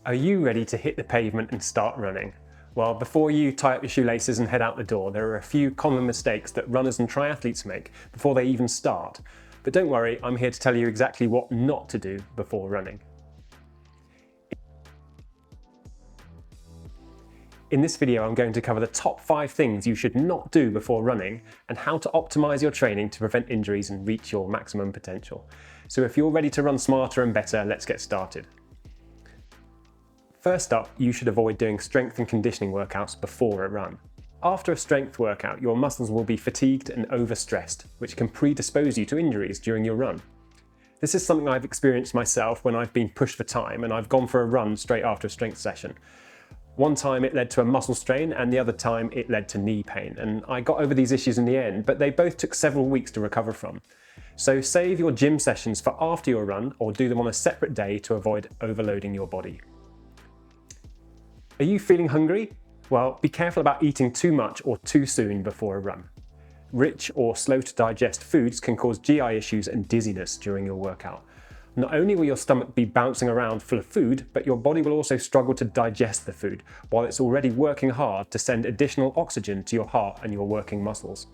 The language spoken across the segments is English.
Are you ready to hit the pavement and start running? Well, before you tie up your shoelaces and head out the door, there are a few common mistakes that runners and triathletes make before they even start. But don't worry, I'm here to tell you exactly what not to do before running. In this video, I'm going to cover the top 5 things you should not do before running and how to optimize your training to prevent injuries and reach your maximum potential. So if you're ready to run smarter and better, let's get started. First up, you should avoid doing strength and conditioning workouts before a run. After a strength workout, your muscles will be fatigued and overstressed, which can predispose you to injuries during your run. This is something I've experienced myself when I've been pushed for time and I've gone for a run straight after a strength session. One time it led to a muscle strain and the other time it led to knee pain, and I got over these issues in the end, but they both took several weeks to recover from. So save your gym sessions for after your run or do them on a separate day to avoid overloading your body. Are you feeling hungry? Well, be careful about eating too much or too soon before a run. Rich or slow to digest foods can cause GI issues and dizziness during your workout. Not only will your stomach be bouncing around full of food, but your body will also struggle to digest the food while it's already working hard to send additional oxygen to your heart and your working muscles.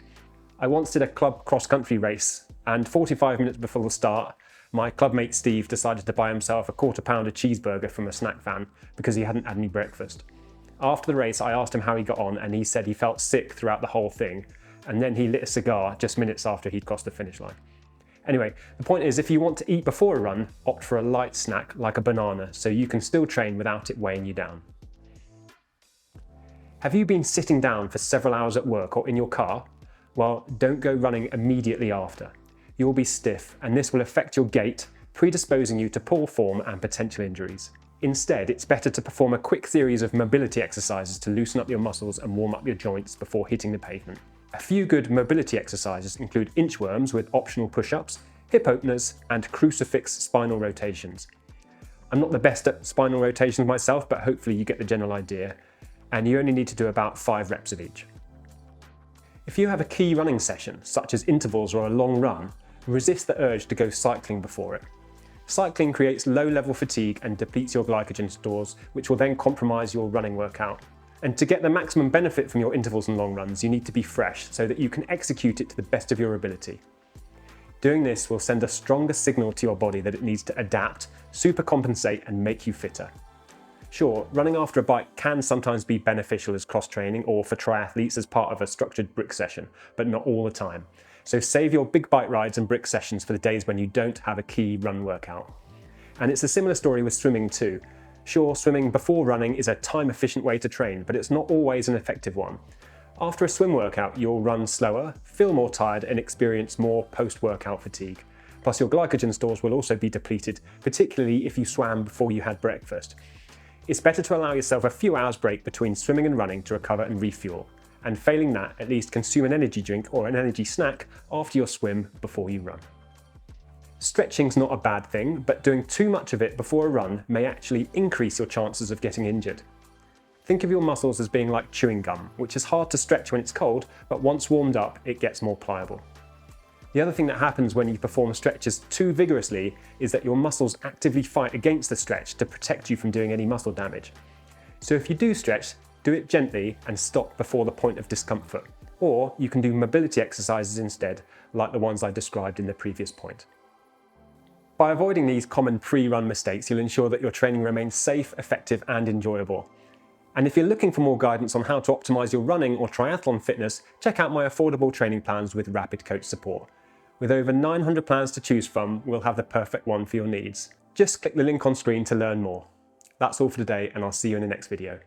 I once did a club cross-country race, and 45 minutes before the start, my clubmate Steve decided to buy himself a quarter-pounder cheeseburger from a snack van because he hadn't had any breakfast. After the race, I asked him how he got on, and he said he felt sick throughout the whole thing, and then he lit a cigar just minutes after he'd crossed the finish line. Anyway, the point is, if you want to eat before a run, opt for a light snack like a banana so you can still train without it weighing you down. Have you been sitting down for several hours at work or in your car? Well, don't go running immediately after. You will be stiff, and this will affect your gait, predisposing you to poor form and potential injuries. Instead, it's better to perform a quick series of mobility exercises to loosen up your muscles and warm up your joints before hitting the pavement. A few good mobility exercises include inchworms with optional push-ups, hip openers, and crucifix spinal rotations. I'm not the best at spinal rotations myself, but hopefully you get the general idea, and you only need to do about 5 reps of each. If you have a key running session, such as intervals or a long run, resist the urge to go cycling before it. Cycling creates low-level fatigue and depletes your glycogen stores, which will then compromise your running workout. And to get the maximum benefit from your intervals and long runs, you need to be fresh so that you can execute it to the best of your ability. Doing this will send a stronger signal to your body that it needs to adapt, supercompensate, and make you fitter. Sure, running after a bike can sometimes be beneficial as cross-training or for triathletes as part of a structured brick session, but not all the time. So save your big bike rides and brick sessions for the days when you don't have a key run workout. And it's a similar story with swimming too. Sure, swimming before running is a time-efficient way to train, but it's not always an effective one. After a swim workout, you'll run slower, feel more tired, and experience more post-workout fatigue. Plus, your glycogen stores will also be depleted, particularly if you swam before you had breakfast. It's better to allow yourself a few hours break between swimming and running to recover and refuel. And failing that, at least consume an energy drink or an energy snack after your swim before you run. Stretching's not a bad thing, but doing too much of it before a run may actually increase your chances of getting injured. Think of your muscles as being like chewing gum, which is hard to stretch when it's cold, but once warmed up, it gets more pliable. The other thing that happens when you perform stretches too vigorously is that your muscles actively fight against the stretch to protect you from doing any muscle damage. So if you do stretch, do it gently and stop before the point of discomfort. Or you can do mobility exercises instead, like the ones I described in the previous point. By avoiding these common pre-run mistakes, you'll ensure that your training remains safe, effective, and enjoyable. And if you're looking for more guidance on how to optimize your running or triathlon fitness, check out my affordable training plans with Rapid Coach support. With over 900 plans to choose from, we'll have the perfect one for your needs. Just click the link on screen to learn more. That's all for today, and I'll see you in the next video.